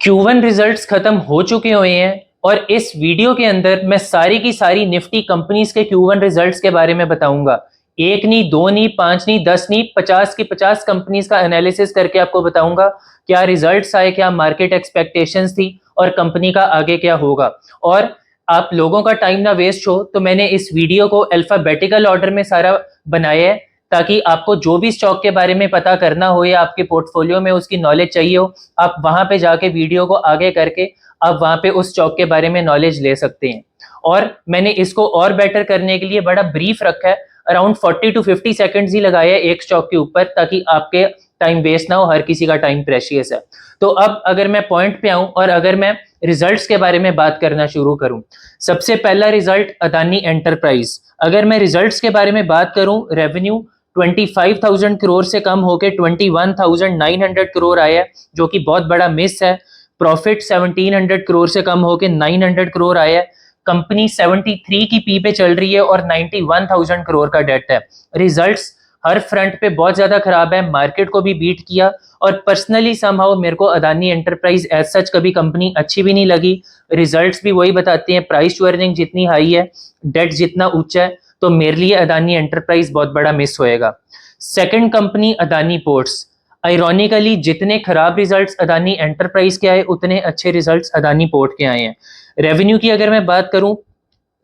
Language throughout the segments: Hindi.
Q1 रिजल्ट्स खत्म हो चुके हुए हैं और इस वीडियो के अंदर मैं सारी की सारी निफ्टी कंपनीज के Q1 रिजल्ट्स के बारे में बताऊंगा। एक नहीं, दो नहीं, पांच नहीं, 10 नहीं, 50 की 50 कंपनीज का एनालिसिस करके आपको बताऊंगा क्या रिजल्ट्स आए, क्या मार्केट एक्सपेक्टेशंस थी और कंपनी का आगे क्या होगा। और आप लोगों का टाइम ना वेस्ट हो तो मैंने इस वीडियो को अल्फाबेटिकल ऑर्डर में सारा बनाया है, ताकि आपको जो भी स्टॉक के बारे में पता करना हो या आपके पोर्टफोलियो में उसकी नॉलेज चाहिए हो, आप वहां पे जाके वीडियो को आगे करके आप वहां पे उस स्टॉक के बारे में नॉलेज ले सकते हैं। और मैंने इसको और बेटर करने के लिए बड़ा ब्रीफ रखा है, अराउंड 40 to 50 सेकेंड्स ही लगाए हैं एक स्टॉक के ऊपर, ताकि आपके टाइम वेस्ट ना हो, हर किसी का टाइम प्रेशियस है। तो अब अगर मैं पॉइंट पे आऊं और अगर मैं रिजल्ट्स के बारे में बात करना शुरू करूं, सबसे पहला रिजल्ट अदानी एंटरप्राइज। अगर मैं रिजल्ट्स के बारे में बात करूं, रेवेन्यू 25,000 करोड़ से कम होकर 21,900 करोड़ आया है, जो कि बहुत बड़ा मिस है। प्रॉफिट 1700 करोड़ से कम होकर 900 करोड़ आया है। कंपनी 73 की पी पे चल रही है और 91,000 करोड़ का डेट है। रिजल्ट्स हर फ्रंट पे बहुत ज्यादा खराब है, मार्केट को भी बीट किया। और पर्सनली समहाउ मेरे को अदानी एंटरप्राइज एज सच कभी कंपनी अच्छी भी नहीं लगी। रिजल्ट्स भी वही बताते हैं, प्राइस टू अर्निंग जितनी हाई है, डेट जितना ऊंचा है, तो मेरे लिए अदानी एंटरप्राइज बहुत बड़ा मिस होएगा। Second company Adani ports. Ironically जितने खराब रिजल्ट्स अदानी एंटरप्राइज के आए, उतने अच्छे रिजल्ट्स अदानी पोर्ट के आए हैं। रेवेन्यू की अगर मैं बात करूं,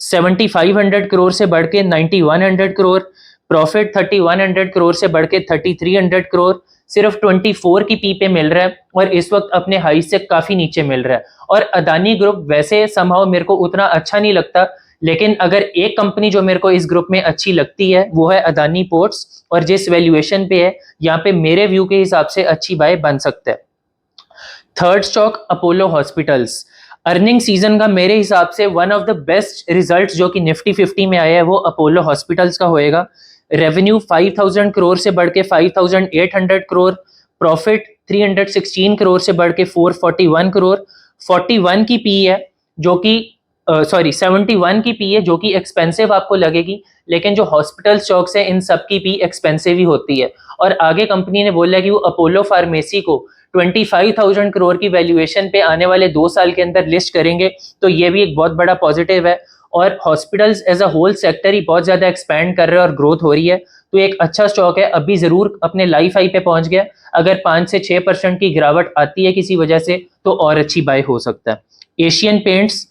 7500 करोड़ से बढ़ के 9100 करोड़, प्रॉफिट 3100 करोड़ से बढ़ के 3300 करोड़, सिर्फ 24 की पी पे मिल रहा है और इस वक्त अपने हाई से काफी नीचे मिल रहा है। और अदानी ग्रुप वैसे समहाउ मेरे को उतना अच्छा नहीं लगता, लेकिन अगर एक कंपनी जो मेरे को इस ग्रुप में अच्छी लगती है वो है अदानी पोर्ट्स, और जिस वैल्यूएशन पे है यहाँ पे मेरे व्यू के हिसाब से अच्छी बाय बन सकता है। Third stock Apollo hospitals. Earning season का मेरे हिसाब से one of the best results जो कि निफ्टी 50 में आया है वो अपोलो हॉस्पिटल्स का होएगा। रेवेन्यू 5000 करोड़ से बढ़ के 5800 करोड़, प्रॉफिट 316 करोड़ से बढ़ के 441 करोड़, 41 की पी है जो कि 71 की पी है जो कि एक्सपेंसिव आपको लगेगी, लेकिन जो हॉस्पिटल स्टॉक्स है इन सब की पी एक्सपेंसिव ही होती है। और आगे कंपनी ने बोला कि वो अपोलो फार्मेसी को 25,000 करोड़ की वैल्यूएशन पे आने वाले 2 साल के अंदर लिस्ट करेंगे, तो ये भी एक बहुत बड़ा पॉजिटिव है। और hospitals as a whole sector ही बहुत ज्यादा एक्सपैंड कर रहे हैं और ग्रोथ हो रही है, तो एक अच्छा स्टॉक है। अभी जरूर अपने लाइफ हाई पे पहुंच गया, अगर 5 से 6% की गिरावट आती है किसी वजह से तो और अच्छी बाय हो सकता है। एशियन पेंट्स,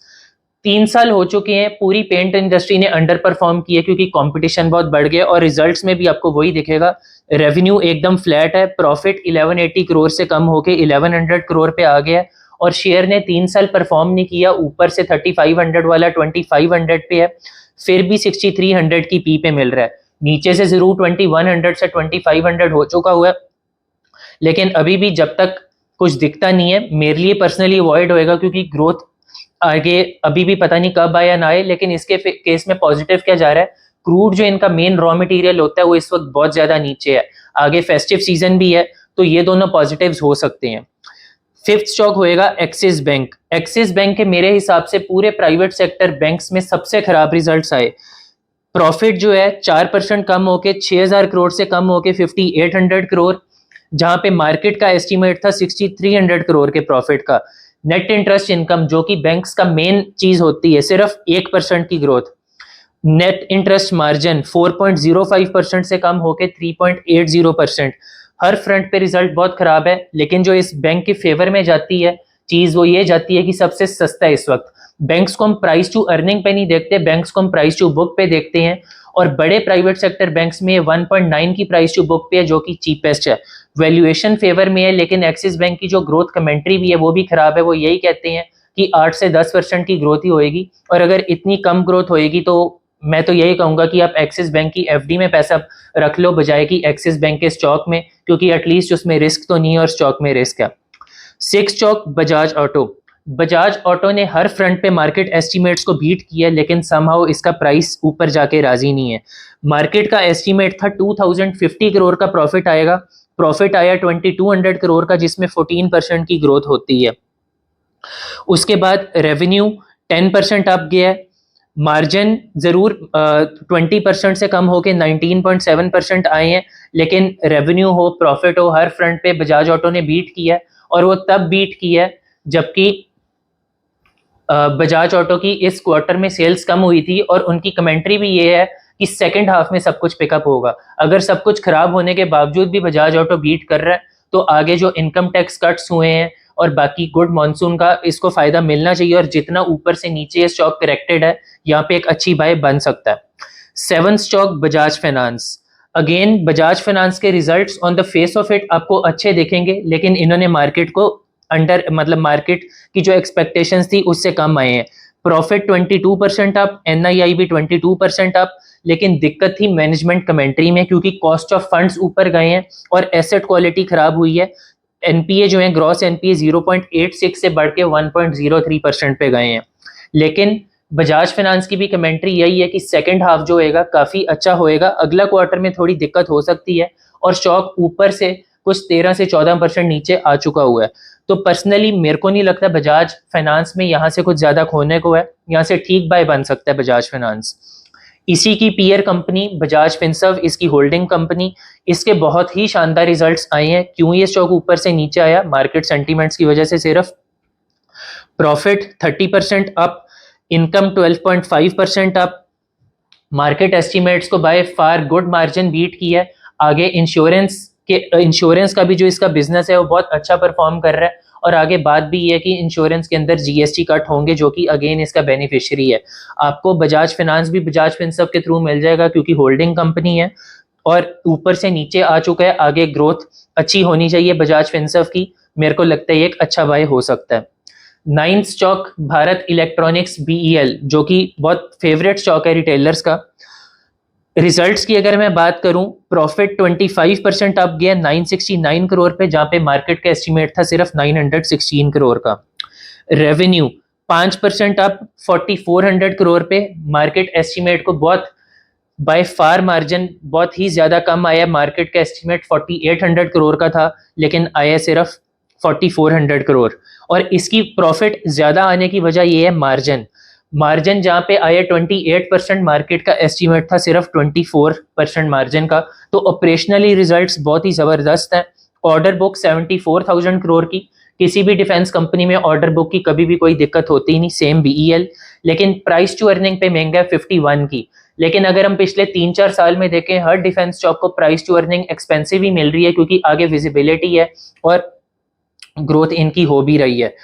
3 साल हो चुके हैं, पूरी पेंट इंडस्ट्री ने अंडर परफॉर्म किया क्योंकि कंपटीशन बहुत बढ़ गया, और रिजल्ट्स में भी आपको वही दिखेगा। रेवेन्यू एकदम फ्लैट है, प्रॉफिट 1180 करोड़ से कम होके 1100 करोड़ पे आ गया है, और शेयर ने 3 साल परफॉर्म नहीं किया, ऊपर से 3500 वाला 2500 पे है, फिर भी 6300 की पी पे मिल रहा है। नीचे से जरूर 2100 से 2500 हो चुका हुआ है, लेकिन अभी भी जब तक कुछ दिखता नहीं है, मेरे लिए पर्सनली अवॉइड होएगा, क्योंकि ग्रोथ आगे अभी भी पता नहीं कब आए या ना आए। लेकिन इसके केस में पॉजिटिव क्या जा रहा है, क्रूड जो इनका मेन रॉ मटेरियल होता है वो इस वक्त बहुत ज्यादा नीचे है, आगे फेस्टिव सीजन भी है, तो ये दोनों पॉजिटिव्स हो सकते हैं। फिफ्थ स्टॉक होएगा एक्सिस बैंक। एक्सिस बैंक के मेरे हिसाब से पूरे प्राइवेट सेक्टर बैंक्स में सबसे खराब रिजल्ट्स आए। प्रॉफिट जो है 4% कम होके 6000 करोड़ से कम होके 5800 करोड़, जहां पे मार्केट का एस्टीमेट था 6300 करोड़ के प्रॉफिट का। नेट इंटरेस्ट इनकम जो कि बैंक्स का मेन चीज होती है, सिर्फ 1% की ग्रोथ। नेट इंटरेस्ट मार्जिन 4.05% से कम होके 3.80%। हर फ्रंट पे रिजल्ट बहुत खराब है, लेकिन जो इस बैंक के फेवर में जाती है चीज वो ये जाती है कि सबसे सस्ता है इस वक्त। बैंक्स को हम प्राइस टू अर्निंग पे नहीं देखते, बैंक्स को हम प्राइस टू बुक पे देखते हैं, और बड़े प्राइवेट सेक्टर बैंक्स में 1.9 की प्राइस टू बुक पे है जो कि चीपेस्ट है। वैल्यूएशन फेवर में है, लेकिन एक्सिस बैंक की जो ग्रोथ कमेंट्री भी है वो भी खराब है। वो यही कहते हैं कि 8 से 10% की ग्रोथ ही होएगी, और अगर इतनी कम ग्रोथ होएगी तो मैं तो यही कहूंगा कि आप एक्सिस बैंक की एफडी में पैसा रख लो बजाय कि एक्सिस बैंक के स्टॉक में, क्योंकि एटलीस्ट उसमें रिस्क तो नहीं है और स्टॉक में रिस्क है। Six stock Bajaj auto. Bajaj auto ने हर फ्रंट पे मार्केट एस्टिमेट्स को बीट किया, लेकिन समहाउ इसका प्राइस ऊपर जाके राजी नहीं है। मार्केट का एस्टिमेट था 2050 करोड़ का प्रॉफिट आएगा, प्रॉफिट आया 2200 करोड़ का, जिसमें 14% की ग्रोथ होती है। उसके बाद रेवेन्यू 10% अप गया है, मार्जिन जरूर 20% से कम होके 19.7% आए हैं, लेकिन रेवेन्यू हो प्रॉफिट हो हर फ्रंट पे बजाज ऑटो ने बीट किया है, और वो तब बीट किया है जबकि बजाज ऑटो की इस क्वार्टर में सेल्स कम हुई थी और उनकी कमेंट्री भी ये है कि सेकंड हाफ में सब कुछ पिकअप होगा। अगर सब कुछ खराब होने के बावजूद भी बजाज ऑटो बीट कर रहा है तो आगे जो इनकम टैक्स कट्स हुए हैं और बाकी गुड मॉनसून का इसको फायदा मिलना चाहिए, और जितना ऊपर से नीचे ये स्टॉक करेक्टेड है यहाँ पे एक अच्छी बाय बन सकता है। 7th stock Bajaj finance. Again Bajaj finance के results on the face of it आपको अच्छे दिखेंगे, लेकिन इन्होंने मार्केट को अंडर मतलब मार्केट की जो एक्सपेक्टेशंस थी उससे कम आए हैं। प्रॉफिट 22% अप, एनआईआई भी 22% अप, लेकिन दिक्कत थी मैनेजमेंट कमेंट्री में क्योंकि कॉस्ट ऑफ फंड्स ऊपर गए हैं और एसेट क्वालिटी खराब हुई है। एनपीए जो है ग्रॉस एनपीए 0.86 से बढ़ के 1.03% पे गए हैं। लेकिन बजाज फाइनेंस की भी कमेंट्री यही है कि सेकंड हाफ जो होएगा काफी अच्छा होएगा, अगला क्वार्टर में थोड़ी दिक्कत हो सकती है और स्टॉक ऊपर से कुछ 13 से 14% नीचे आ चुका हुआ है। तो पर्सनली मेरे को नहीं लगता बजाज फाइनेंस में यहाँ से कुछ ज्यादा खोने को है, यहाँ से ठीक बाय बन सकता है बजाज फाइनेंस। इसी की पीयर कंपनी बजाज फिनसर्व, इसकी होल्डिंग कंपनी, इसके बहुत ही शानदार रिजल्ट्स आए हैं। क्यों ये स्टॉक ऊपर से नीचे आया? मार्केट सेंटीमेंट्स की वजह से सिर्फ। Profit 30% up, income 12.5% up, market estimates को by far good margin beat की है। आगे इंश्योरेंस का भी जो इसका बिजनेस है वो बहुत अच्छा परफॉर्म कर रहा है, और आगे बात भी ये है कि इंश्योरेंस के अंदर जीएसटी कट होंगे जो कि अगेन इसका बेनिफिशियरी है। आपको बजाज फाइनेंस भी बजाज फिनसर्व के थ्रू मिल जाएगा क्योंकि होल्डिंग कंपनी है और ऊपर से नीचे आ चुका है। आगे ग्रोथ अच्छी होनी चाहिए बजाज फिनसर्व की, मेरे को लगता है ये एक अच्छा बाय हो सकता है। 9th stock Bharat electronics BEL, जो कि बहुत फेवरेट स्टॉक है रिटेलर्स का। रिजल्ट्स की अगर मैं बात करूं, प्रॉफिट 25% अप गया 969 करोड़ पे, जहां पे मार्केट का एस्टिमेट था सिर्फ 916 करोड़ का। रेवेन्यू 5% अप 4400 करोड़ पे, मार्केट एस्टिमेट को बहुत बाय फार मार्जिन बहुत ही ज्यादा कम आया। मार्केट का एस्टिमेट 4800 करोड़ का था लेकिन आया सिर्फ 4400 करोड़। और इसकी प्रॉफिट ज्यादा आने की वजह यह है मार्जिन जहां पे आया 28%, मार्केट का एस्टीमेट था सिर्फ 24% मार्जिन का। तो ऑपरेशनली रिजल्ट्स बहुत ही जबरदस्त हैं। ऑर्डर बुक 74,000 करोड़ की, किसी भी डिफेंस कंपनी में ऑर्डर बुक की कभी भी कोई दिक्कत होती नहीं, सेम बीईएल। लेकिन प्राइस टू अर्निंग पे महंगा है 51 की। लेकिन अगर हम पिछले 3-4 साल में देखें, हर डिफेंस जॉब को प्राइस टू अर्निंग एक्सपेंसिव ही मिल रही है क्योंकि आगे विजिबिलिटी है और ग्रोथ इनकी हो भी रही है।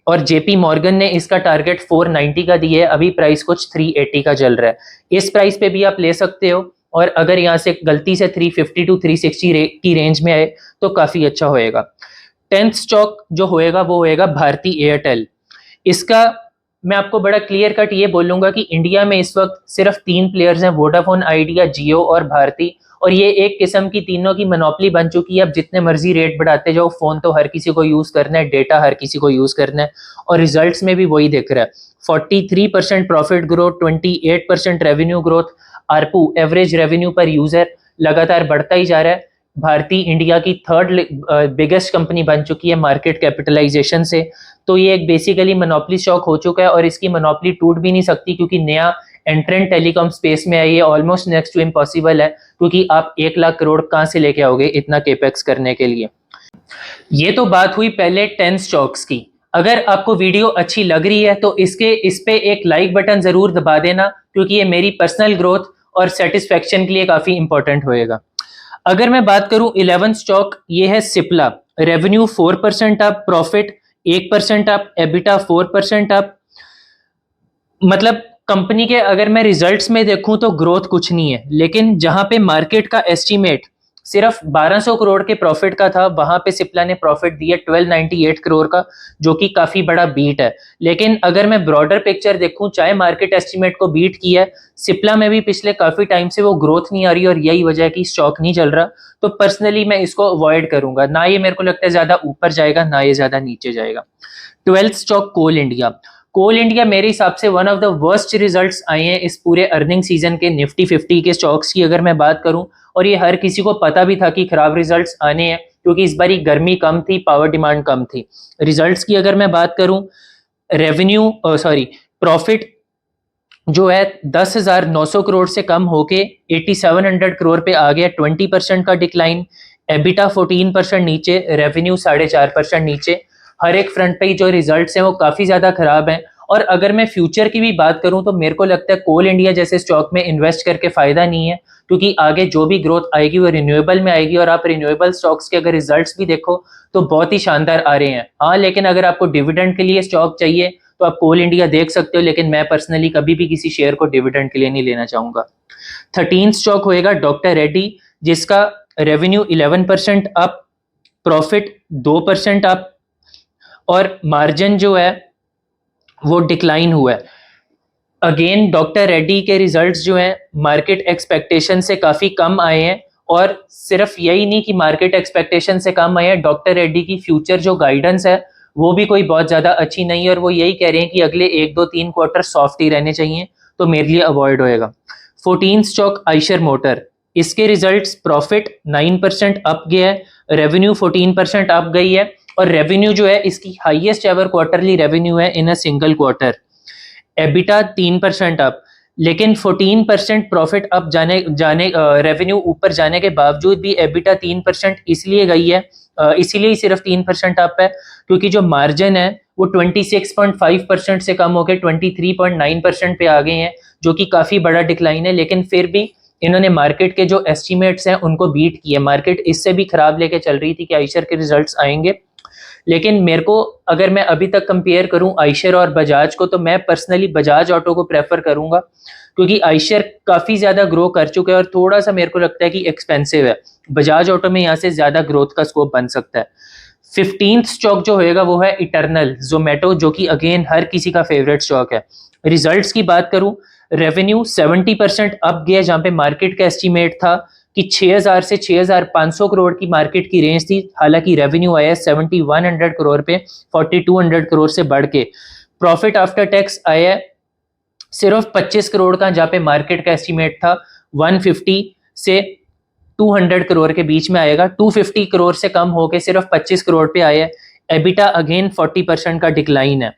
और जेपी मॉर्गन ने इसका टारगेट 490 का दिया है, अभी प्राइस कुछ 380 का चल रहा है। इस प्राइस पे भी आप ले सकते हो, और अगर यहाँ से गलती से 350 टू 360 की रेंज में आए तो काफी अच्छा होएगा। 10th स्टॉक जो होएगा वो होएगा भारती एयरटेल। इसका मैं आपको बड़ा क्लियर कट ये बोलूंगा कि इंडिया में इस वक्त सिर्फ 3 प्लेयर्स हैं, वोडाफोन आइडिया, जियो और भारती, और ये एक किस्म की तीनों की मोनोपोली बन चुकी है। अब जितने मर्जी रेट बढ़ाते जाओ, फोन तो हर किसी को यूज करना है, डेटा हर किसी को यूज करना है, और रिजल्ट्स में भी वही दिख रहा है। 43% profit growth, 28% revenue growth, ARPU average revenue पर यूजर लगातार बढ़ता ही जा रहा है। भारती इंडिया की 3rd बिगेस्ट कंपनी बन चुकी है मार्केट कैपिटलाइजेशन से। तो ये एक बेसिकली मोनोपोली स्टॉक हो चुका है और इसकी मोनोपोली टूट भी नहीं सकती क्योंकि नया एंट्रेंट टेलीकॉम स्पेस में आई है। ऑलमोस्ट नेक्स्ट टू इम्पॉसिबल है क्योंकि आप 1 लाख करोड़ कहां से लेके आओगे इतना केपेक्स करने के लिए। ये तो बात हुई पहले 10 स्टॉक्स की। अगर आपको वीडियो अच्छी लग रही है तो इस पे एक लाइक बटन जरूर दबा देना क्योंकि ये मेरी पर्सनल ग्रोथ और सेटिस्फेक्शन के लिए काफी इंपॉर्टेंट होएगा। अगर मैं बात करूं 11th स्टॉक, ये है Cipla. Revenue 4% up, profit 1% up, EBITDA 4% up. मतलब कंपनी के अगर मैं रिजल्ट्स में देखूं तो ग्रोथ कुछ नहीं है, लेकिन जहां पे मार्केट का एस्टीमेट सिर्फ 1200 करोड़ के प्रॉफिट का था, वहां पे सिप्ला ने प्रॉफिट दिया 1298 करोड़ का, जो कि काफी बड़ा बीट है। लेकिन अगर मैं ब्रॉडर पिक्चर देखूं, चाहे मार्केट एस्टीमेट को बीट किया है, सिप्ला में भी पिछले काफी टाइम से वो ग्रोथ नहीं आ रही और यही वजह है कि स्टॉक नहीं चल रहा। तो पर्सनली मैं इसको अवॉइड करूंगा, ना ये मेरे को लगता है ज्यादा ऊपर जाएगा ना ये ज्यादा नीचे जाएगा। 12th स्टॉक कोल इंडिया मेरे हिसाब से one of the worst results आए हैं इस पूरे अर्निंग सीजन के निफ्टी 50 के स्टॉक्स की अगर मैं बात करूं, और ये हर किसी को पता भी था कि खराब रिजल्ट्स आने हैं क्योंकि इस बारी गर्मी कम थी, पावर डिमांड कम थी। रिजल्ट्स की अगर मैं बात करूं, प्रॉफिट जो है 10,900 करोड़ से कम होके 8,700 करोड़ पे आ गया, 20% का डिक्लाइन। एबिटा 14% नीचे, रेवेन्यू 4.5% नीचे। हर एक फ्रंट पे जो रिजल्ट्स हैं वो काफ़ी ज़्यादा ख़राब हैं। और अगर मैं फ्यूचर की भी बात करूं तो मेरे को लगता है कोल इंडिया जैसे स्टॉक में इन्वेस्ट करके फ़ायदा नहीं है, क्योंकि आगे जो भी ग्रोथ आएगी वो रिन्यूएबल में आएगी, और आप रिन्यूएबल स्टॉक्स के अगर रिजल्ट्स भी देखो तो बहुत ही शानदार आ रहे हैं। हाँ, लेकिन अगर आपको डिविडेंड के लिए स्टॉक चाहिए तो आप कोल इंडिया देख सकते हो, लेकिन मैं पर्सनली कभी भी किसी शेयर को डिविडेंड के लिए नहीं लेना चाहूंगा। 13 स्टॉक होएगा डॉक्टर रेड्डी, जिसका रेवेन्यू 11% अप, प्रॉफिट 2% अप, और मार्जिन जो है वो डिक्लाइन हुआ है। अगेन डॉक्टर रेड्डी के रिजल्ट्स जो हैं मार्केट एक्सपेक्टेशन से काफ़ी कम आए हैं, और सिर्फ यही नहीं कि मार्केट एक्सपेक्टेशन से कम आए हैं, डॉक्टर रेड्डी की फ्यूचर जो गाइडेंस है वो भी कोई बहुत ज़्यादा अच्छी नहीं है, और वो यही कह रहे हैं कि अगले 1 2 3 क्वार्टर सॉफ्ट ही रहने चाहिए, तो मेरे लिए अवॉइड होएगा। 14 स्टॉक आइशर मोटर, इसके रिजल्ट्स प्रॉफिट 9% अप गया है, रेवेन्यू 14% अप गई है, और रेवेन्यू जो है इसकी हाईएस्ट एवर क्वार्टरली रेवेन्यू है in a single quarter. EBITDA 3% up, लेकिन 14% प्रॉफिट अप जाने जाने रेवेन्यू ऊपर जाने के बावजूद भी एबिटा 3% इसलिए गई है, इसीलिए सिर्फ 3% अप है, क्योंकि जो मार्जिन है वो 26.5% से कम होकर 23.9% पे आ गए हैं, जो कि काफ़ी बड़ा डिक्लाइन है। लेकिन फिर भी इन्होंने मार्केट के जो एस्टिमेट्स हैं उनको बीट किए। मार्केट इससे भी खराब लेके चल रही थी कि आइशर के रिजल्ट्स आएंगे, लेकिन मेरे को अगर मैं अभी तक कंपेयर करूं आइशर और बजाज को, तो मैं पर्सनली बजाज ऑटो को प्रेफर करूंगा, क्योंकि आइशर काफ़ी ज़्यादा ग्रो कर चुके हैं और थोड़ा सा मेरे को लगता है कि एक्सपेंसिव है। बजाज ऑटो में यहाँ से ज़्यादा ग्रोथ का स्कोप बन सकता है। 15th स्टॉक जो होएगा वो है इटर्नल जोमेटो, जो कि अगेन हर किसी का फेवरेट स्टॉक है। रिजल्ट्स की बात करूं, रेवेन्यू 70% अप गया, जहां पे मार्केट का एस्टीमेट था कि 6000 से 6500 करोड़ की मार्केट की रेंज थी, हालांकि रेवेन्यू आया 7100 करोड़ पे, 4200 करोड़ से बढ़ के। प्रॉफिट आफ्टर टैक्स आया सिर्फ 25 करोड़ का, जहाँ पे मार्केट का एस्टीमेट था 150 से 200 करोड़ के बीच में आएगा। 250 करोड़ से कम होके सिर्फ 25 करोड़ पे आया। एबिटा अगेन 40% का डिक्लाइन है।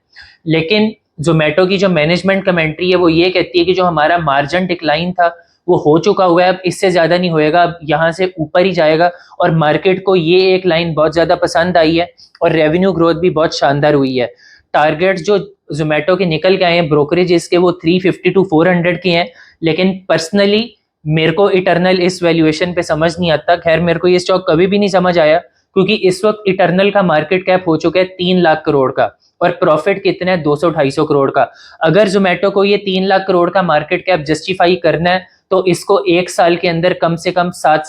लेकिन जोमेटो की जो मैनेजमेंट कमेंट्री है वो ये कहती है कि जो हमारा मार्जिन डिक्लाइन था वो हो चुका हुआ है, अब इससे ज़्यादा नहीं होएगा, अब यहाँ से ऊपर ही जाएगा। और मार्केट को ये एक लाइन बहुत ज़्यादा पसंद आई है, और रेवेन्यू ग्रोथ भी बहुत शानदार हुई है। टारगेट्स जो जोमेटो के निकल के आए हैं ब्रोकरेज इसके, वो 350 to 400 के हैं, लेकिन पर्सनली मेरे को इटर्नल इस वैल्यूएशन पे समझ नहीं आता। खैर, मेरे को ये स्टॉक कभी भी नहीं समझ आया, क्योंकि इस वक्त इटर्नल का मार्केट कैप हो चुका है 3 लाख करोड़ का, और प्रॉफिट कितना है 200-250 करोड़ का। अगर जोमेटो को ये 3 लाख करोड़ का मार्केट कैप जस्टिफाई करना है तो इसको 1 साल के अंदर कम से कम 7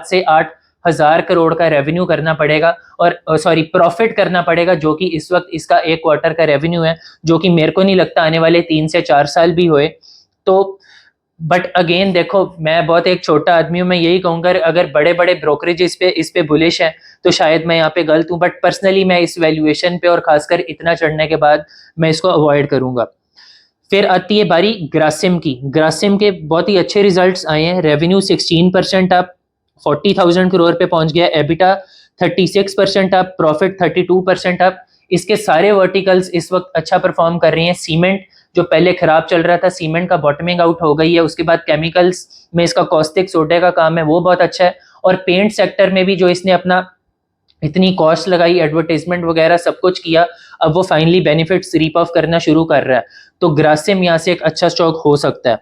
से 8 हजार करोड़ का रेवेन्यू करना पड़ेगा, और प्रॉफिट करना पड़ेगा, जो कि इस वक्त इसका 1 क्वार्टर का रेवेन्यू है, जो कि मेरे को नहीं लगता आने वाले 3 से 4 साल भी होए। तो बट अगेन देखो, मैं बहुत एक छोटा आदमी हूँ, मैं यही कहूँगा अगर बड़े बड़े ब्रोकरेज इस पे बुलिश है तो शायद मैं यहाँ पे गलत हूँ, बट पर्सनली मैं इस वैल्यूएशन पे और खासकर इतना चढ़ने के बाद मैं इसको अवॉइड करूँगा। फिर आती है बारी ग्रासिम की। ग्रासिम के बहुत ही अच्छे रिजल्ट्स आए हैं। रेवेन्यू 16% अप, 40,000 करोड़ पे पहुंच गया। EBITDA 36% up, profit 32% up. इसके सारे वर्टिकल्स इस वक्त अच्छा परफॉर्म कर रही हैं। सीमेंट जो पहले खराब चल रहा था, सीमेंट का बॉटमिंग आउट हो गई है। उसके बाद केमिकल्स में इसका कॉस्टिक सोडा का काम है, वो बहुत अच्छा है। और पेंट सेक्टर में भी जो इसने अपना इतनी कॉस्ट लगाई, एडवर्टाइजमेंट वगैरह सब कुछ किया, अब वो फाइनली बेनिफिट्स रीप ऑफ करना शुरू कर रहा है। तो ग्रासिम यहाँ से एक अच्छा स्टॉक हो सकता है।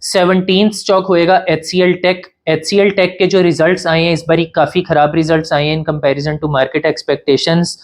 17th स्टॉक होएगा HCL टेक। HCL टेक के जो रिजल्ट्स आए हैं इस बारी काफ़ी खराब रिजल्ट्स आए हैं in comparison to market expectations.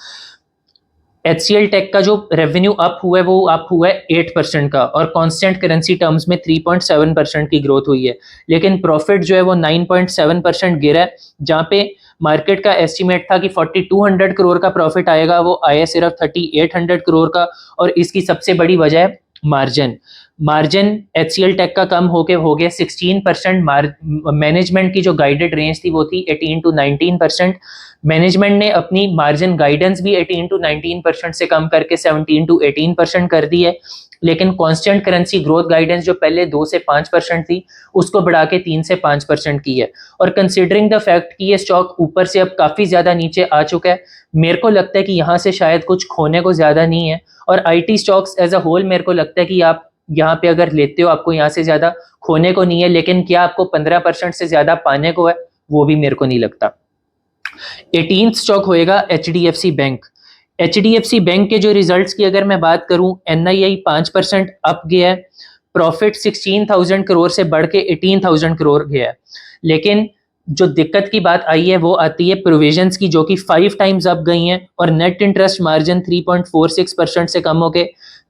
HCL tech का जो रेवेन्यू अप हुआ है वो अप हुआ है 8% का, और कांस्टेंट करेंसी टर्म्स में 3.7% की ग्रोथ हुई है। लेकिन प्रॉफिट जो है वो 9.7% गिरा है, जहाँ पे मार्केट का एस्टीमेट था कि 4200 करोड़ का प्रॉफिट आएगा, वो आया सिर्फ 3800 करोड़ का। और इसकी सबसे बड़ी वजह है मार्जिन HCL टेक का कम हो गया 16%। मैनेजमेंट की जो गाइडेड रेंज थी वो थी 18 to 19%। मैनेजमेंट ने अपनी मार्जिन गाइडेंस भी 18 to 19% से कम करके 17 to 18% कर दी है। लेकिन कांस्टेंट करेंसी ग्रोथ गाइडेंस जो पहले 2 से 5% थी, उसको बढ़ा के 3 से 5% की है। और कंसिडरिंग द फैक्ट कि ये स्टॉक ऊपर से अब काफ़ी ज़्यादा नीचे आ चुका है, मेरे को लगता है कि यहाँ से शायद कुछ खोने को ज़्यादा नहीं है। और IT stocks as a whole मेरे को लगता है कि आप यहाँ पे अगर लेते हो आपको यहाँ से ज़्यादा खोने को नहीं है, लेकिन क्या आपको 15% से ज़्यादा पाने को है, वो भी मेरे को नहीं लगता। 18th स्टॉक होएगा HDFC बैंक। HDFC बैंक के जो रिजल्ट्स की अगर मैं बात करूं, NII 5% अप गया है, प्रॉफिट 16,000 करोड़ से बढ़ के 18,000 करोड़ गया है। लेकिन जो दिक्कत की बात आई है वो आती है प्रोविजंस की, जो कि 5 टाइम्स अप गई हैं, और नेट इंटरेस्ट मार्जिन 3.46% से कम होकर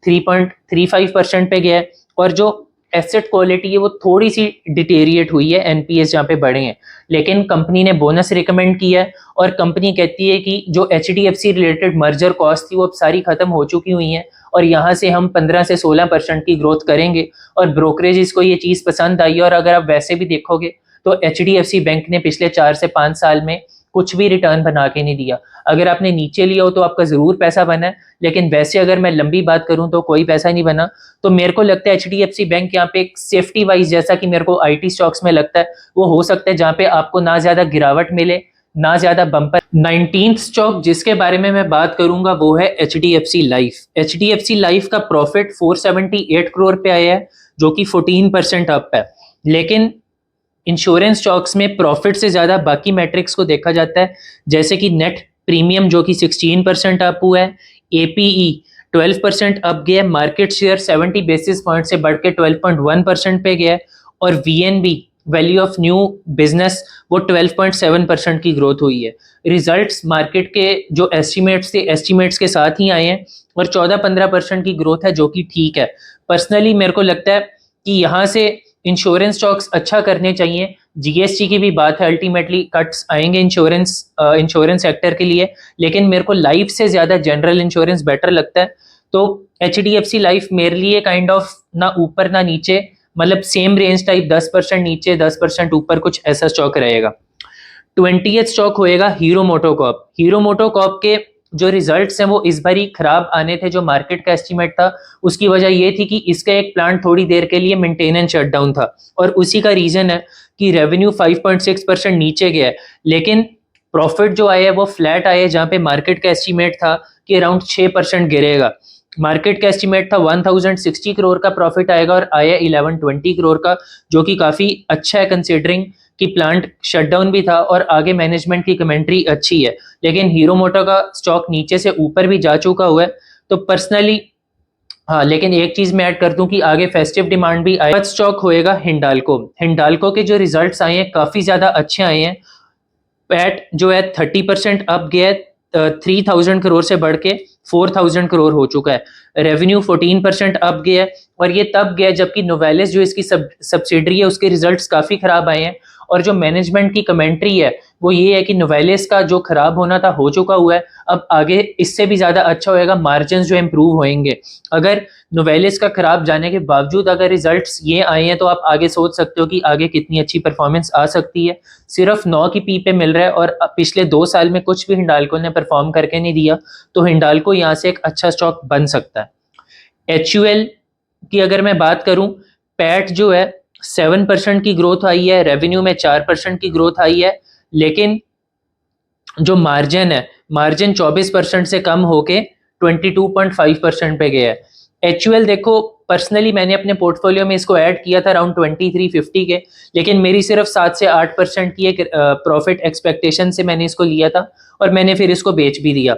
3.35% पे गया है। और जो एसेट क्वालिटी है वो थोड़ी सी डिटेरिएट हुई है, एनपीएस जहाँ पे बढ़े हैं। लेकिन कंपनी ने बोनस रिकमेंड किया है, और कंपनी कहती है कि जो एचडीएफसी रिलेटेड मर्जर कॉस्ट थी वो अब सारी खत्म हो चुकी हुई हैं, और यहाँ से हम 15 से 16% की ग्रोथ करेंगे। और ब्रोकरेज को ये चीज़ पसंद आई है। और अगर आप वैसे भी देखोगे तो एचडीएफसी बैंक ने पिछले 4 से 5 साल में कुछ भी रिटर्न बना के नहीं दिया। अगर आपने नीचे लिया हो तो आपका जरूर पैसा बना है, लेकिन वैसे अगर मैं लंबी बात करूं तो कोई पैसा नहीं बना। तो मेरे को लगता है एचडीएफसी बैंक यहाँ पे एक सेफ्टी वाइज, जैसा कि मेरे को आईटी स्टॉक्स में लगता है, वो हो सकता है जहां पे आपको ना ज्यादा गिरावट मिले ना ज्यादा बम्पर। 19th स्टॉक जिसके बारे में मैं बात करूंगा वो है एचडीएफसी लाइफ। एचडीएफसी लाइफ का प्रॉफिट 478 करोड़ पे आया है, जो कि 14% अप है। लेकिन इंश्योरेंस स्टॉक्स में प्रॉफिट से ज्यादा बाकी मैट्रिक्स को देखा जाता है, जैसे कि नेट प्रीमियम जो कि 16% अप हुआ है, एपीई 12% अप गया, मार्केट शेयर 70 बेसिस पॉइंट से बढ़ के 12.1% पे गया है, और वीएनबी वैल्यू ऑफ न्यू बिजनेस वो 12.7% की ग्रोथ हुई है। रिजल्ट्स मार्केट के जो एस्टिमेट्स थे एस्टिमेट्स के साथ ही आए हैं, और 14-15% की ग्रोथ है, जो कि ठीक है। पर्सनली मेरे को लगता है कि यहाँ से इंश्योरेंस स्टॉक्स अच्छा करने चाहिए। जीएसटी की भी बात है, अल्टीमेटली कट्स आएंगे इंश्योरेंस सेक्टर के लिए, लेकिन मेरे को लाइफ से ज्यादा जनरल इंश्योरेंस बेटर लगता है। तो एचडीएफसी लाइफ मेरे लिए काइंड ऑफ ना ऊपर ना नीचे, मतलब सेम रेंज टाइप, 10% नीचे 10% ऊपर, कुछ ऐसा स्टॉक रहेगा। 20th स्टॉक होएगा हीरो मोटोकॉर्प। हीरो मोटोकॉर्प के जो रिजल्ट्स हैं वो इस बारी खराब आने थे, जो मार्केट का एस्टिमेट था। उसकी वजह ये थी कि इसका एक प्लांट थोड़ी देर के लिए मेंटेनेंस शटडाउन था, और उसी का रीजन है कि रेवेन्यू 5.6% नीचे गया है। लेकिन प्रॉफिट जो आया है वो फ्लैट आया है, जहाँ पे मार्केट का एस्टिमेट था कि अराउंड 6% गिरेगा। मार्केट का एस्टिमेट था 1060 करोड़ का प्रॉफिट आएगा, और आया 1120 करोड़ का, जो कि काफी अच्छा है कंसिडरिंग कि प्लांट शटडाउन भी था और आगे मैनेजमेंट की कमेंट्री अच्छी है। लेकिन हीरो मोटो का स्टॉक नीचे से ऊपर भी जा चुका हुआ है। तो पर्सनली हाँ, लेकिन एक चीज मैं ऐड कर दूं कि आगे फेस्टिव डिमांड भी आए। स्टॉक होएगा हिंडाल्को। हिंडाल्को के जो रिजल्ट्स आए हैं काफी ज्यादा अच्छे आए हैं। पैट जो है 30% अप गया है, 3000 करोड़ से बढ़ के 4000 करोड़ हो चुका है। रेवेन्यू 14% अप गया है, और ये तब गया जबकि नोवेलिस जो इसकी सब्सिडरी है उसके रिजल्ट्स काफी खराब आए हैं। और जो मैनेजमेंट की कमेंट्री है वो ये है कि नोवेलिस का जो खराब होना था हो चुका हुआ है, अब आगे इससे भी ज्यादा अच्छा होएगा, मार्जिन जो इंप्रूव होंगे। अगर नोवेलिस का खराब जाने के बावजूद अगर रिजल्ट्स ये आए हैं तो आप आगे सोच सकते हो कि आगे कितनी अच्छी परफॉर्मेंस आ सकती है। सिर्फ 9 की पी पे मिल रहा है, और पिछले 2 साल में कुछ भी हिंडाल्को ने परफॉर्म करके नहीं दिया, तो हिंडाल्को यहाँ से एक अच्छा स्टॉक बन सकता है। HUL की अगर मैं बात करूं, पैट जो है 7% की ग्रोथ आई है, रेवेन्यू में 4% की ग्रोथ आई है, लेकिन जो मार्जिन है, मार्जिन 24% से कम होके 22.5% पे गया है। HUL देखो, पर्सनली मैंने अपने पोर्टफोलियो में इसको ऐड किया था अराउंड 2350 के, लेकिन मेरी सिर्फ 7 से 8% की एक प्रॉफिट एक्सपेक्टेशन से मैंने इसको लिया था, और मैंने फिर इसको बेच भी दिया।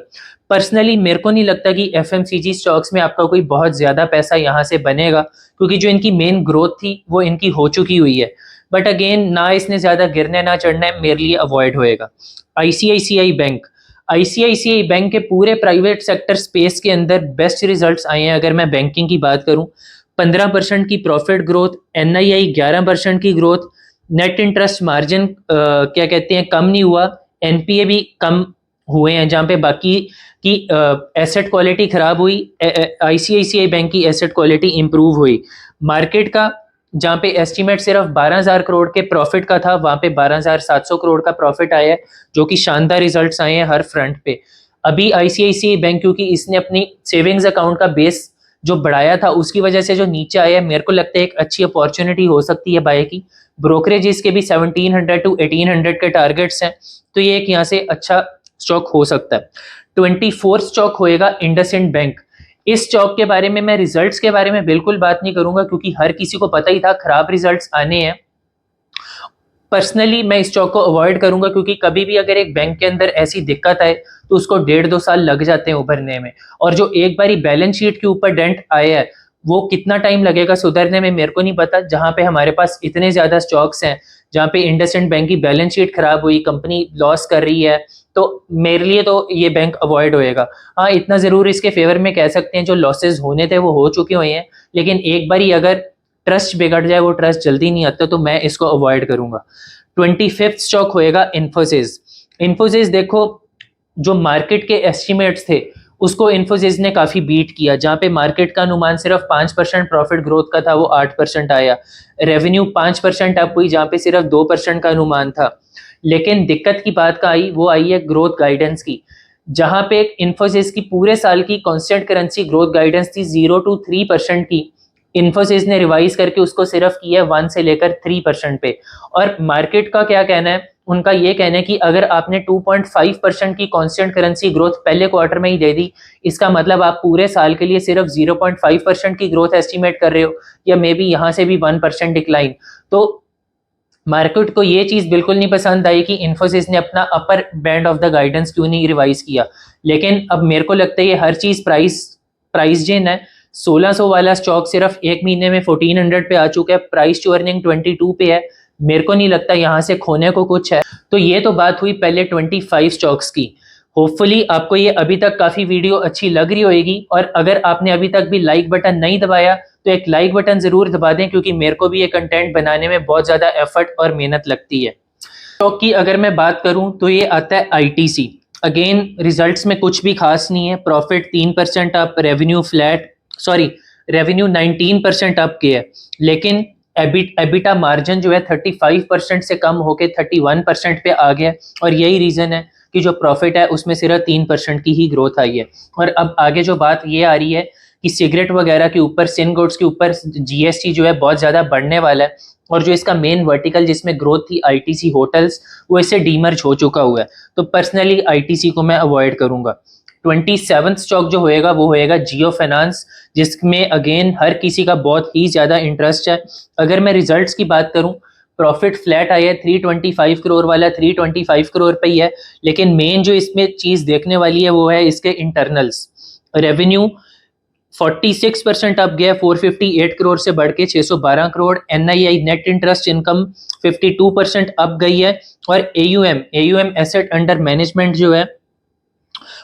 पर्सनली मेरे को नहीं लगता कि एफएमसीजी स्टॉक्स में आपका कोई बहुत ज्यादा पैसा यहाँ से बनेगा, क्योंकि जो इनकी मेन ग्रोथ थी वो इनकी हो चुकी हुई है। बट अगेन, ना इसने ज्यादा गिरने ना चढ़ना है, मेरे लिए अवॉइड होएगा। ICICI bank. आईसीआईसीआई बैंक के पूरे प्राइवेट सेक्टर स्पेस के अंदर बेस्ट रिजल्ट्स आए हैं। अगर मैं बैंकिंग की बात करूं, 15% की प्रॉफिट ग्रोथ, एनआईआई 11% की ग्रोथ, नेट इंटरेस्ट मार्जिन क्या कहते हैं कम नहीं हुआ, एनपीए भी कम हुए हैं, जहां पे बाकी की एसेट क्वालिटी खराब हुई, आईसीआईसीआई बैंक की एसेट क्वालिटी इंप्रूव हुई। मार्केट का जहां पे एस्टीमेट सिर्फ 12,000 करोड़ के प्रॉफिट का था, वहां पे 12,700 करोड़ का प्रॉफिट आया है, जो कि शानदार रिजल्ट्स आए हैं हर फ्रंट पे। अभी आईसीआईसीआई बैंक, क्योंकि इसने अपनी सेविंग्स अकाउंट का बेस जो बढ़ाया था उसकी वजह से जो नीचे आया है, मेरे को लगता है एक अच्छी अपॉर्चुनिटी हो सकती है बाय की। ब्रोकरेज इसके भी 1700 to 1800 के टारगेट्स हैं, तो ये एक यहाँ से अच्छा स्टॉक हो सकता है। 24 स्टॉक होएगा इंडसइंड बैंक। इस स्टॉक के बारे में मैं रिजल्ट्स के बारे में बिल्कुल बात नहीं करूंगा, क्योंकि हर किसी को पता ही था खराब रिजल्ट्स आने हैं। पर्सनली मैं इस स्टॉक को अवॉइड करूंगा, क्योंकि कभी भी अगर एक बैंक के अंदर ऐसी दिक्कत आए तो उसको 1.5-2 साल लग जाते हैं उभरने में, और जो एक बारी बैलेंस शीट के ऊपर डेंट आया है वो कितना टाइम लगेगा सुधरने में मेरे को नहीं पता। जहां पे हमारे पास इतने ज्यादा स्टॉक्स हैं, जहां पे इंडसइंड बैंक की बैलेंस शीट खराब हुई, कंपनी लॉस कर रही है, तो मेरे लिए तो ये बैंक अवॉइड होएगा। हाँ, इतना जरूर इसके फेवर में कह सकते हैं जो लॉसेस होने थे वो हो चुके हुए हैं, लेकिन एक बारी अगर ट्रस्ट बिगड़ जाए, वो ट्रस्ट जल्दी नहीं आता, तो मैं इसको अवॉइड करूंगा। 25th स्टॉक होएगा इन्फोसिस। इन्फोसिस देखो, जो मार्केट के एस्टिमेट्स थे उसको इन्फोसिस ने काफी बीट किया। जहां पे मार्केट का अनुमान सिर्फ 5% प्रॉफिट ग्रोथ का था, वो 8% आया। रेवेन्यू 5% अप हुई, जहां पे सिर्फ 2% का अनुमान था। लेकिन दिक्कत की बात का आई, वो आई है ग्रोथ गाइडेंस की, जहां पे इन्फोसिस की पूरे साल की कांस्टेंट करेंसी ग्रोथ गाइडेंस थी 0 to 3% की। इन्फोसिस ने रिवाइज करके उसको सिर्फ किया 1 से लेकर 3% पे। और मार्केट का क्या कहना है, उनका ये कहना है कि अगर आपने 2.5% की कांस्टेंट करेंसी ग्रोथ पहले क्वार्टर में ही दे दी, इसका मतलब आप पूरे साल के लिए सिर्फ 0.5% की ग्रोथ एस्टिमेट कर रहे हो, या मे बी यहां से भी 1% डिक्लाइन। तो मार्केट को ये चीज बिल्कुल नहीं पसंद आई कि इन्फोसिस ने अपना upper band of the guidance क्यों नहीं रिवाइज किया। लेकिन अब मेरे को लगता है ये हर चीज प्राइस जेन है। 1600 वाला स्टॉक सिर्फ एक महीने में 1400 पे आ चुका है, प्राइस टू अर्निंग 22 पे है। मेरे को नहीं लगता यहाँ से खोने को कुछ है। तो ये तो बात हुई पहले 25 स्टॉक्स की। होपफुली आपको ये अभी तक काफी वीडियो अच्छी लग रही होगी, और अगर आपने अभी तक भी लाइक बटन नहीं दबाया तो एक लाइक बटन जरूर दबा दें, क्योंकि मेरे को भी ये कंटेंट बनाने में बहुत ज्यादा एफर्ट और मेहनत लगती है। स्टॉक की अगर मैं बात करूं तो ये आता है आईटीसी। अगेन रिजल्ट्स में कुछ भी खास नहीं है, प्रॉफिट 3% अप, रेवेन्यू 19% अप किया है, लेकिन एबिटा मार्जिन जो है 35% से कम होके 31% पे आ गया। और यही रीजन है कि जो प्रॉफिट है उसमें सिर्फ 3% की ही ग्रोथ आई है। और अब आगे जो बात ये आ रही है कि सिगरेट वगैरह के ऊपर, सिन गुड्स के ऊपर जीएसटी जो है बहुत ज्यादा बढ़ने वाला है, और जो इसका मेन वर्टिकल जिसमें ग्रोथ थी आईटीसी होटल्स, वो इससे डीमर्ज हो चुका हुआ है। तो पर्सनली आईटीसी को मैं अवॉइड करूंगा। 27th स्टॉक जो होएगा वो होएगा जियो फाइनेंस, जिसमें अगेन हर किसी का बहुत ही ज्यादा इंटरेस्ट है। अगर मैं रिजल्ट्स की बात करूं, प्रॉफिट फ्लैट आया है, 325 करोड़ वाला 325 करोड़ पे ही है। लेकिन मेन जो इसमें चीज देखने वाली है वो है इसके इंटरनल्स। रेवेन्यू 46% अप गया, 458 करोड़ से बढ़ के 612 crore. NII net interest income 52% up गई है। और एयूएम एसेट अंडर मैनेजमेंट जो है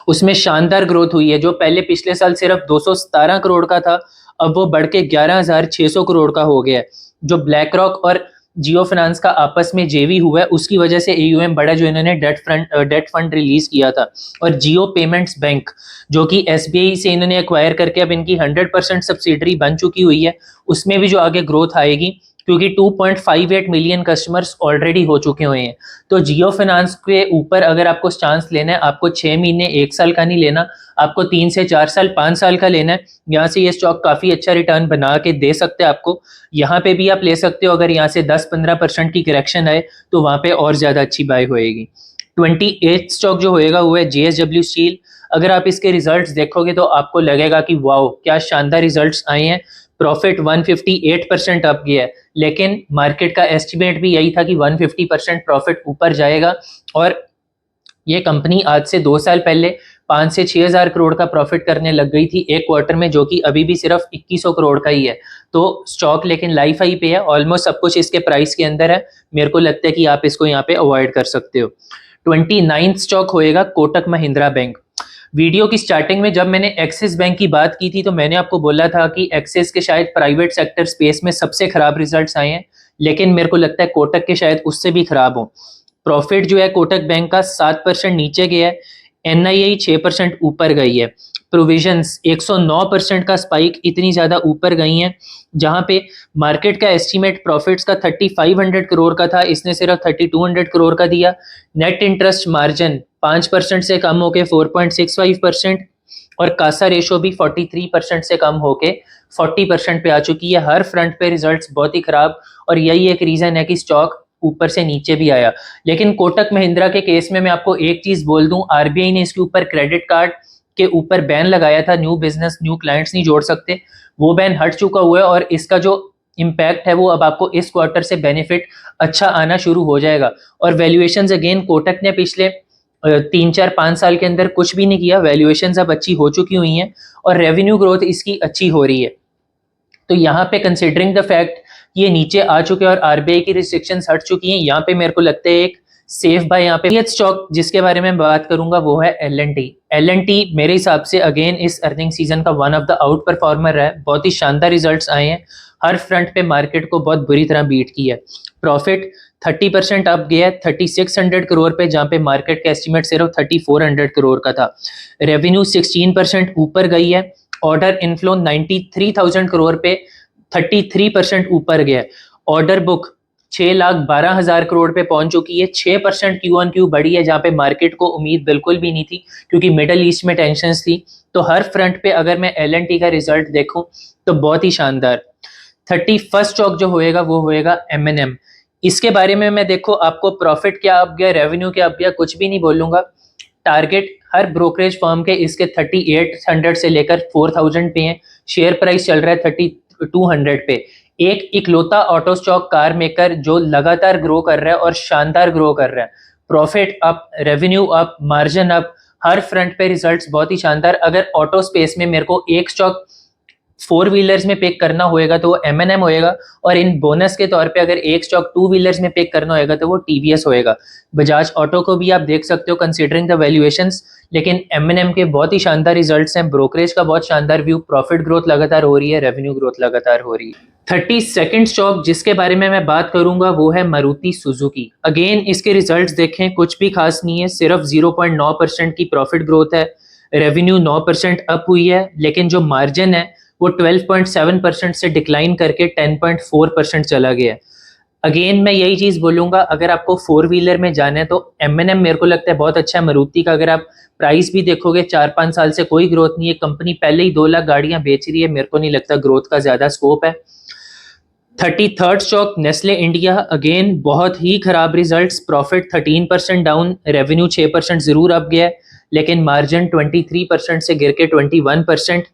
उसमें शानदार ग्रोथ हुई है। जो पहले पिछले साल सिर्फ 217 करोड़ का था, अब वो बढ़ के 11,600 करोड़ का हो गया है। जो ब्लैक रॉक और जियो फाइनेंस का आपस में जेवी हुआ है, उसकी वजह से एयूएम बढ़ा, जो इन्होंने डेट फंड रिलीज किया था। और जियो पेमेंट्स बैंक जो कि एसबीआई से इन्होंने एक्वायर करके अब इनकी 100% सब्सिडरी बन चुकी हुई है, उसमें भी जो आगे ग्रोथ आएगी, क्योंकि 2.58 मिलियन कस्टमर्स ऑलरेडी हो चुके हुए हैं। तो जियो फाइनेंस के ऊपर अगर आपको चांस लेना है, आपको 6 महीने 1 साल का नहीं लेना, आपको 3 से 4 साल 5 साल का लेना है। यहाँ से ये स्टॉक काफी अच्छा रिटर्न बना के दे सकते हैं आपको। यहाँ पे भी आप ले सकते हो, अगर यहाँ से 10-15% की करेक्शन आए तो वहां पे और ज्यादा अच्छी बाय होएगी। 28th स्टॉक जो होएगा वो है जेएसडब्ल्यू स्टील। अगर आप इसके रिजल्ट्स देखोगे तो आपको लगेगा कि वाओ क्या शानदार रिजल्ट्स आए हैं। प्रॉफिट 158% अप गया है, लेकिन मार्केट का एस्टिमेट भी यही था कि 150% प्रॉफिट ऊपर जाएगा। और ये कंपनी आज से 2 साल पहले 5 से 6 हजार करोड़ का प्रॉफिट करने लग गई थी एक क्वार्टर में, जो कि अभी भी सिर्फ 2100 करोड़ का ही है। तो स्टॉक लेकिन लाइफ हाई पे है, ऑलमोस्ट सब कुछ इसके प्राइस के अंदर है। मेरे को लगता है कि आप इसको यहाँ पे अवॉइड कर सकते हो। 29th स्टॉक होएगा कोटक महिंद्रा बैंक। वीडियो की स्टार्टिंग में जब मैंने एक्सिस बैंक की बात की थी तो मैंने आपको बोला था कि एक्सिस के शायद प्राइवेट सेक्टर स्पेस में सबसे खराब रिजल्ट्स आए हैं, लेकिन मेरे को लगता है कोटक के शायद उससे भी खराब हो। प्रॉफिट जो है कोटक बैंक का 7% नीचे गया है, एनआईआई 6% ऊपर गई है। प्रोविजंस 109% का स्पाइक, इतनी ज्यादा ऊपर गई हैं। जहां पे मार्केट का एस्टीमेट प्रॉफिट्स का 3500 करोड़ का था, इसने सिर्फ 3200 करोड़ का दिया। नेट इंटरेस्ट मार्जिन 5% से कम होके 4.65%, और कासा रेशो भी 43% से कम होके 40% पे आ चुकी है। हर फ्रंट पे रिजल्ट्स बहुत ही खराब, और यही एक रीजन है कि स्टॉक ऊपर से नीचे भी आया। लेकिन कोटक महिंद्रा के केस में मैं आपको एक चीज बोल दूं, आरबीआई ने इसके ऊपर क्रेडिट कार्ड के ऊपर बैन लगाया था, न्यू बिजनेस न्यू क्लाइंट्स नहीं जोड़ सकते, वो बैन हट चुका हुआ है। और इसका जो इम्पैक्ट है वो अब आपको इस क्वार्टर से बेनिफिट अच्छा आना शुरू हो जाएगा। और वैल्यूएशंस अगेन कोटक ने पिछले 3-4-5 साल के अंदर कुछ भी नहीं किया, वैल्यूएशंस अब अच्छी हो चुकी हुई हैं और रेवेन्यू ग्रोथ इसकी अच्छी हो रही है। तो यहाँ पे कंसिडरिंग द फैक्ट ये नीचे आ चुके हैं और आरबीआई की रिस्ट्रिक्शंस हट चुकी हैं, यहाँ पे मेरे को लगता है एक सेफ बाय यहाँ पे स्टॉक जिसके बारे में बात करूंगा वो है L&T। L&T मेरे हिसाब से अगेन इस अर्निंग सीजन का one of the out performer है, बहुत ही शानदार रिजल्ट्स आए हैं, हर फ्रंट पे मार्केट को बहुत बुरी तरह बीट किया है। प्रॉफिट 30% अप गया है 3600 करोड़ पे, जहाँ पे मार्केट का एस्टिमेट सिर्फ 3400 करोड़ का था। रेवेन्यू 16% ऊपर गई है, ऑर्डर इनफ्लो 93,000 करोड़ पे 33% ऊपर गया। ऑर्डर बुक 6,12,000 करोड़ पे पहुंच चुकी है, 6% क्यू ऑन क्यू बढ़ी है, जहां पे मार्केट को उम्मीद बिल्कुल भी नहीं थी क्योंकि मिडल ईस्ट में टेंशंस थी। तो हर फ्रंट पे अगर मैं L&T का रिजल्ट देखूं तो बहुत ही शानदार। 31 स्टॉक जो होएगा वो होएगा M&M। इसके बारे में मैं देखो आपको प्रॉफिट क्या अप गया, रेवेन्यू क्या अप गया, कुछ भी नहीं बोलूंगा। टारगेट हर ब्रोकरेज फर्म के इसके 3800 से लेकर 4000 पे हैं, शेयर प्राइस चल रहा है 3200 पे। एक इकलौता ऑटो स्टॉक कार मेकर जो लगातार ग्रो कर रहा है और शानदार ग्रो कर रहा है, profit up, revenue up, margin up, हर फ्रंट पे रिजल्ट्स बहुत ही शानदार। अगर ऑटो स्पेस में मेरे को एक स्टॉक 4 व्हीलर्स में पिक करना होएगा तो वो M&M होएगा, और इन बोनस के तौर पे अगर एक स्टॉक 2 व्हीलर्स में पिक करना होएगा तो वो TVS होएगा। बजाज ऑटो को भी आप देख सकते हो कंसीडरिंग द वैल्यूएशंस, लेकिन M&M के बहुत ही शानदार रिजल्ट्स हैं, ब्रोकरेज का बहुत शानदार व्यू, प्रॉफिट ग्रोथ लगातार हो रही है, रेवेन्यू ग्रोथ लगातार हो रही है। 32nd स्टॉक जिसके बारे में मैं बात करूंगा वो है मारुति सुजुकी। अगेन इसके रिजल्ट्स देखें, कुछ भी खास नहीं है, सिर्फ 0.9% की प्रॉफिट ग्रोथ है, रेवेन्यू 9% अप हुई है, लेकिन जो मार्जिन है वो 12.7% से डिक्लाइन करके 10.4% चला गया है। अगेन मैं यही चीज बोलूंगा, अगर आपको 4 व्हीलर में जाना है तो M&M मेरे को लगता है बहुत अच्छा है। मारुति का अगर आप प्राइस भी देखोगे 4-5 साल से कोई ग्रोथ नहीं है, कंपनी पहले ही 2 लाख गाड़ियां बेच रही है, मेरे को नहीं लगता ग्रोथ का ज्यादा स्कोप है। 33rd stock Nestle India, again बहुत ही खराब रिजल्ट्स, प्रॉफिट 13% डाउन, रेवेन्यू 6% जरूर अप गया है, लेकिन मार्जिन 23% से गिर के 21%।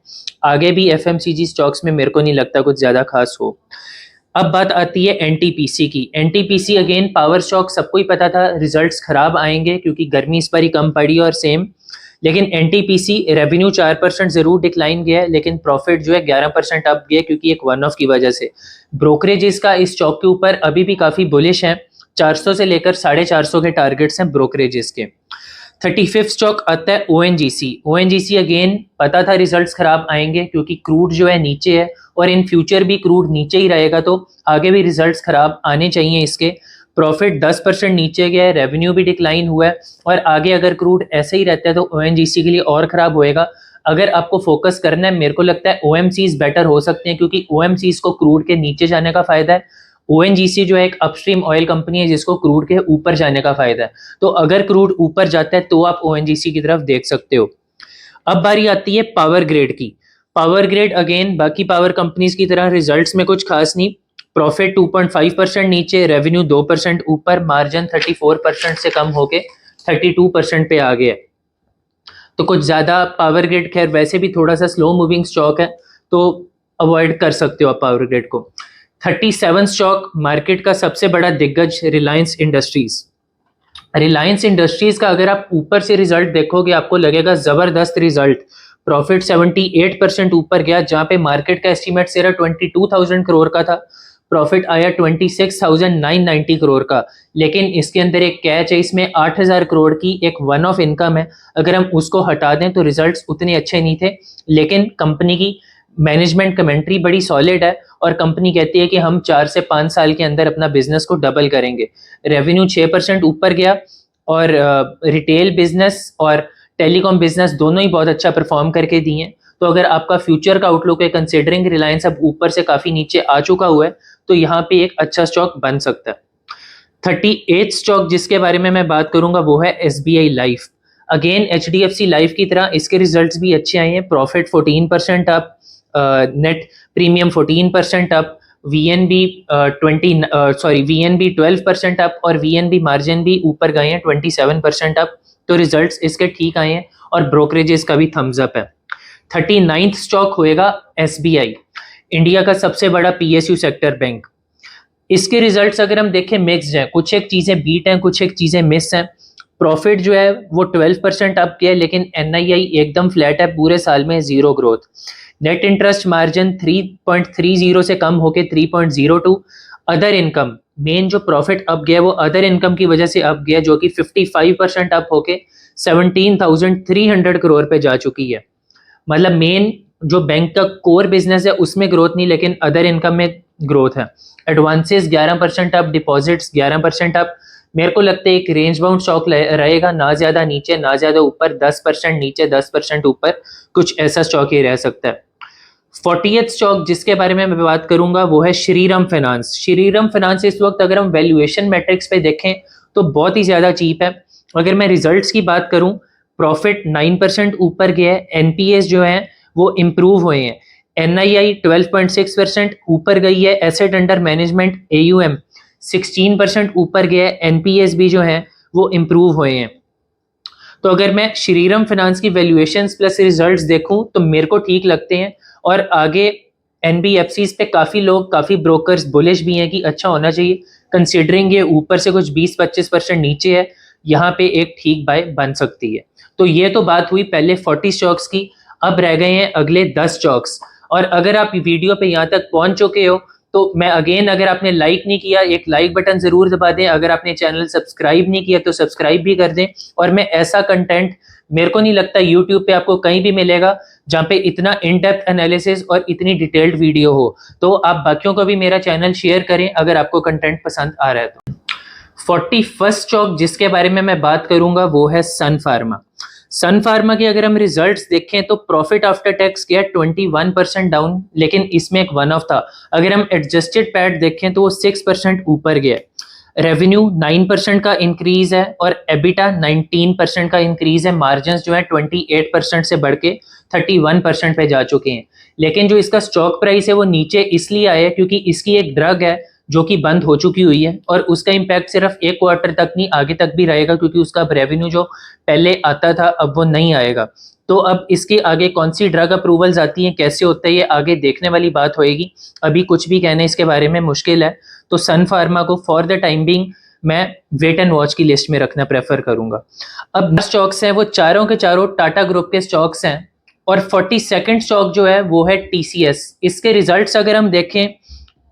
आगे भी FMCG स्टॉक्स में मेरे को नहीं लगता कुछ ज्यादा खास हो। अब बात आती है NTPC की। NTPC अगेन पावर स्टॉक, सबको ही पता था रिजल्ट्स खराब आएंगे क्योंकि गर्मी इस पर ही कम पड़ी और सेम, लेकिन NTPC रेवेन्यू 4% जरूर डिक्लाइन गया है, लेकिन प्रॉफिट जो है 11% अप गया क्योंकि एक वन ऑफ की वजह से। ब्रोकरेजेस का इस स्टॉक के ऊपर अभी भी काफी बुलिश है, 400 से लेकर 450 के टारगेट्स हैं ब्रोकरेजेस के। 35th स्टॉक आता है ONGC अगेन पता था रिजल्ट्स खराब आएंगे क्योंकि क्रूड जो है नीचे है और इन फ्यूचर भी क्रूड नीचे ही रहेगा, तो आगे भी रिजल्ट्स खराब आने चाहिए इसके। प्रॉफिट 10% नीचे गया है, रेवेन्यू भी डिक्लाइन हुआ है, और आगे अगर क्रूड ऐसे ही रहता है तो ONGC के लिए और खराब होएगा। अगर आपको फोकस करना है, मेरे को लगता है OMCs बेटर हो सकते हैं क्योंकि OMCs को क्रूड के नीचे जाने का फायदा है, ONGC जो है एक अपस्ट्रीम ऑयल कंपनी है जिसको क्रूड के ऊपर जाने का फायदा है। तो अगर क्रूड ऊपर जाता है तो आप ONGC की तरफ देख सकते हो। अब बारी आती है पावर ग्रेड की। पावर ग्रेड अगेन बाकी पावर कंपनीज की तरह रिजल्ट्स में कुछ खास नहीं, प्रॉफिट 2.5% नीचे, रेवेन्यू 2% ऊपर, मार्जिन 34% से कम होके 32% पे आ गया। तो कुछ ज्यादा पावर ग्रिड, खैर वैसे भी थोड़ा सा स्लो मूविंग स्टॉक है तो अवॉइड कर सकते हो आप पावर ग्रिड को। 37 स्टॉक मार्केट का सबसे बड़ा दिग्गज रिलायंस इंडस्ट्रीज। रिलायंस इंडस्ट्रीज का अगर आप ऊपर से रिजल्ट देखोगे आपको लगेगा जबरदस्त रिजल्ट, प्रॉफिट 78% ऊपर गया, जहां पे मार्केट का एस्टीमेट सिर्फ 22,000 करोड़ का था, प्रॉफिट आया 26,990 करोड़ का। लेकिन इसके अंदर एक कैच है, इसमें 8,000 करोड़ की एक वन ऑफ इनकम है, अगर हम उसको हटा दें तो रिजल्ट्स उतने अच्छे नहीं थे। लेकिन कंपनी की मैनेजमेंट कमेंट्री बड़ी सॉलिड है और कंपनी कहती है कि हम 4 से 5 साल के अंदर अपना बिजनेस को डबल करेंगे। रेवेन्यू 6% ऊपर गया और रिटेल बिजनेस और टेलीकॉम बिजनेस दोनों ही बहुत अच्छा परफॉर्म करके दिए हैं। तो अगर आपका फ्यूचर का आउटलुक है, कंसिडरिंग रिलायंस अब ऊपर से काफी नीचे आ चुका हुआ है, तो यहाँ पे एक अच्छा स्टॉक बन सकता है। 38 स्टॉक जिसके बारे में मैं बात करूंगा वो है SBI life. Again HDFC life की तरह इसके रिजल्ट्स भी अच्छे आए हैं, profit 14% up, net premium 14% up, VNB 12% up और VNB मार्जिन भी ऊपर गए हैं 27% अप। तो रिजल्ट्स इसके ठीक आए हैं और ब्रोकरेजेस का भी थम्स अप है। 39th स्टॉक होएगा SBI। इंडिया का सबसे बड़ा पीएसयू सेक्टर बैंक। इसके रिजल्ट्स अगर हम देखें मिक्स्ड हैं, कुछ एक चीज़ें बीट हैं, कुछ एक चीज़ें मिस हैं। प्रॉफिट जो है वो 12% अप किया है, लेकिन एनआईआई एकदम फ्लैट है, पूरे साल में zero growth. Net interest margin 3.30 से कम होके 3.02। अदर इनकम, मेन जो प्रॉफिट अप गया वो अदर इनकम की वजह से अप गया, जो कि 55% अप होके 17,300 करोड़ पे जा चुकी है। मतलब मेन जो बैंक का कोर बिजनेस है उसमें ग्रोथ नहीं, लेकिन अदर इनकम में ग्रोथ है। Advances 11% up, deposits 11% up. मेरे को लगता है एक रेंज बाउंड स्टॉक रहेगा, ना ज्यादा नीचे ना ज्यादा ऊपर, 10% नीचे 10% ऊपर, कुछ ऐसा स्टॉक ही रह सकता है। 40th स्टॉक जिसके बारे में मैं बात करूंगा वो है श्रीराम फाइनेंस। श्रीराम फाइनेंस इस वक्त अगर हम वैल्यूएशन मैट्रिक्स पे देखें तो बहुत ही ज्यादा चीप है। अगर मैं रिजल्ट्स की बात करूं, प्रॉफिट 9% ऊपर गया है, एनपीएस जो है वो इम्प्रूव हुए हैं, एनआईआई 12.6% ऊपर गई है, एसेट अंडर मैनेजमेंट एयूएम 16% ऊपर गया है, एनपीएस भी जो है वो इम्प्रूव हुए हैं। तो अगर मैं श्रीराम फाइनेंस की वैल्यूएशंस प्लस रिजल्ट्स देखूं तो मेरे को ठीक लगते हैं, और आगे एनबीएफसीज पे काफ़ी लोग, काफ़ी ब्रोकर्स बुलिश भी हैं कि अच्छा होना चाहिए, कंसिडरिंग ये ऊपर से कुछ 20-25% नीचे है, यहाँ पे एक ठीक बाय बन सकती है। तो ये तो बात हुई पहले 40 स्टॉक्स की। अब रह गए हैं अगले 10 स्टॉक्स। और अगर आप वीडियो पे यहाँ तक पहुंच चुके हो तो मैं अगेन, अगर आपने लाइक नहीं किया, एक लाइक बटन जरूर दबा दें। अगर आपने चैनल सब्सक्राइब नहीं किया तो सब्सक्राइब भी कर दें। और मैं ऐसा कंटेंट, मेरे को नहीं लगता यूट्यूब पे आपको कहीं भी मिलेगा जहाँ पे इतना इन डेप्थ एनालिसिस और इतनी डिटेल्ड वीडियो हो। तो आप बाकियों को भी मेरा चैनल शेयर करें अगर आपको कंटेंट पसंद आ रहा है तो। 41st स्टॉक जिसके बारे में मैं बात करूंगा वो है सन फार्मा। सन फार्मा के अगर हम रिजल्ट्स देखें तो प्रॉफिट आफ्टर टैक्स गया 21% डाउन, लेकिन इसमें एक वन ऑफ था। अगर हम एडजस्टेड पैट देखें तो वो 6% ऊपर गया। रेवेन्यू 9% का इंक्रीज है और एबिटा 19% का इंक्रीज है। मार्जिन जो है 28% से बढ़ के 31% पे जा चुके हैं। लेकिन जो इसका स्टॉक प्राइस है वो नीचे इसलिए आया है क्योंकि इसकी एक ड्रग है जो कि बंद हो चुकी हुई है, और उसका इम्पैक्ट सिर्फ एक क्वार्टर तक नहीं, आगे तक भी रहेगा, क्योंकि उसका रेवेन्यू जो पहले आता था अब वो नहीं आएगा। तो अब इसके आगे कौन सी ड्रग अप्रूवल्स आती हैं, कैसे होता है, ये आगे देखने वाली बात होएगी। अभी कुछ भी कहना इसके बारे में मुश्किल है। तो सन फार्मा को फॉर द टाइम बिंग मैं वेट एंड वॉच की लिस्ट में रखना प्रेफर करूंगा। अब स्टॉक्स हैं वो चारों के चारों टाटा ग्रुप के स्टॉक्स हैं। और 42nd स्टॉक जो है वो है टीसीएस। इसके रिजल्ट्स अगर हम देखें,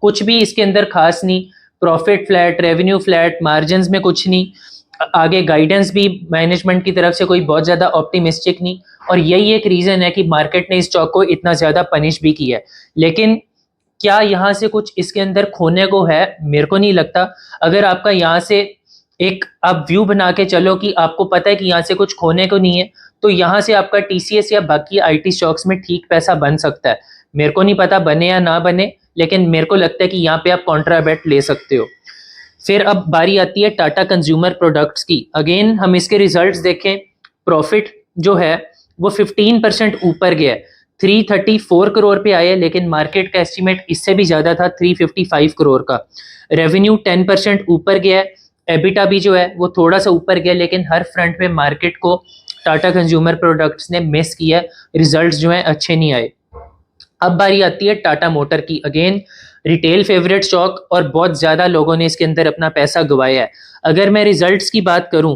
कुछ भी इसके अंदर खास नहीं, profit flat, revenue flat, margin में कुछ नहीं, आगे गाइडेंस भी मैनेजमेंट की तरफ से कोई बहुत ज़्यादा ऑप्टिमिस्टिक नहीं। और यही एक रीज़न है कि मार्केट ने इस स्टॉक को इतना ज़्यादा पनिश भी किया है। लेकिन क्या यहाँ से कुछ इसके अंदर खोने को है? मेरे को नहीं लगता। अगर आपका यहाँ से एक आप व्यू बना के चलो कि आपको पता है कि यहाँ से कुछ खोने को नहीं है, तो यहाँ से आपका टीसीएस या बाकी आईटी स्टॉक्स में ठीक पैसा बन सकता है। मेरे को नहीं पता बने या ना बने, लेकिन मेरे को लगता है कि यहाँ पे आप कॉन्ट्रा बेट ले सकते हो। फिर अब बारी आती है टाटा कंज्यूमर प्रोडक्ट्स की। अगेन हम इसके रिजल्ट्स देखें, प्रॉफिट जो है वो 15% ऊपर गया है, 334 करोड़ पे आया, लेकिन मार्केट का एस्टिमेट इससे भी ज़्यादा था, 355 करोड़ का। रेवेन्यू 10% ऊपर गया है, एबिटा भी जो है वो थोड़ा सा ऊपर गया, लेकिन हर फ्रंट पे मार्केट को टाटा कंज्यूमर प्रोडक्ट्स ने मिस किया, रिजल्ट्स जो हैं अच्छे नहीं आए। अब बारी आती है टाटा मोटर की। अगेन रिटेल फेवरेट स्टॉक, और बहुत ज़्यादा लोगों ने इसके अंदर अपना पैसा गवाया है। अगर मैं रिजल्ट्स की बात करूं,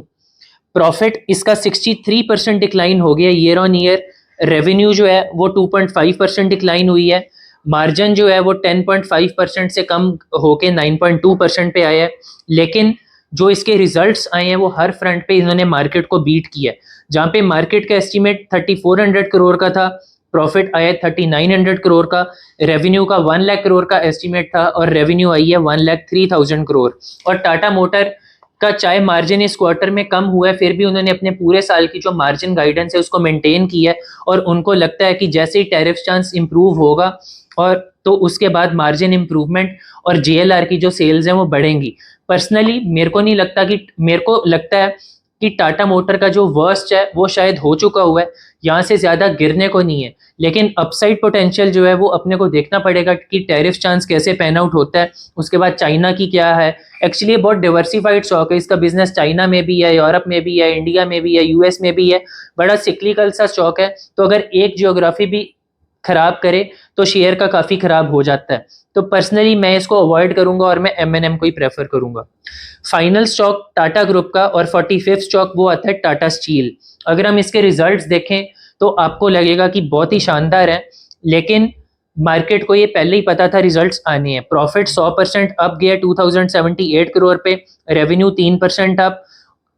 प्रॉफिट इसका 63% डिक्लाइन हो गया ईयर ऑन ईयर। रेवेन्यू जो है वो 2.5% डिक्लाइन हुई है। मार्जिन जो है वो 10.5% से कम होके 9.2% पे आया है। लेकिन जो इसके रिजल्ट्स आए हैं वो हर फ्रंट पे इन्होंने मार्केट को बीट किया है। जहाँ पे मार्केट का एस्टिमेट 3400 करोड़ का था, प्रॉफिट आया 3900 करोड़ का। रेवेन्यू का 1 लाख करोड़ का एस्टिमेट था और रेवेन्यू आई है 1,03,000 करोड़। और टाटा मोटर का चाहे मार्जिन इस क्वार्टर में कम हुआ है, फिर भी उन्होंने अपने पूरे साल की जो मार्जिन गाइडेंस है उसको मेंटेन किया है। और उनको लगता है कि जैसे ही टैरिफ चांस इंप्रूव होगा और तो उसके बाद मार्जिन इंप्रूवमेंट और जेएलआर की जो सेल्स हैं वो बढ़ेंगी। पर्सनली मेरे को नहीं लगता कि, मेरे को लगता है कि टाटा मोटर का जो वर्स्ट है वो शायद हो चुका हुआ है, यहाँ से ज़्यादा गिरने को नहीं है। लेकिन अपसाइड पोटेंशियल जो है वो अपने को देखना पड़ेगा कि टैरिफ चांस कैसे पैन आउट होता है, उसके बाद चाइना की क्या है। एक्चुअली ये बहुत डिवर्सिफाइड स्टॉक है, इसका बिजनेस चाइना में भी है, यूरोप में भी है, इंडिया में भी है, यूएस में भी है, बड़ा सिक्लिकल सा स्टॉक है। तो अगर एक जियोग्राफी भी खराब करे तो शेयर का काफ़ी खराब हो जाता है। तो पर्सनली मैं इसको अवॉइड करूंगा और मैं एमएनएम को ही प्रेफर करूंगा। फाइनल स्टॉक टाटा ग्रुप का और 45th स्टॉक वो आता है टाटा स्टील। अगर हम इसके रिजल्ट्स देखें तो आपको लगेगा कि बहुत ही शानदार है, लेकिन मार्केट को ये पहले ही पता था रिजल्ट्स आने हैं। प्रॉफिट 100% अप गया 2078 करोड़ पे, revenue 3% up,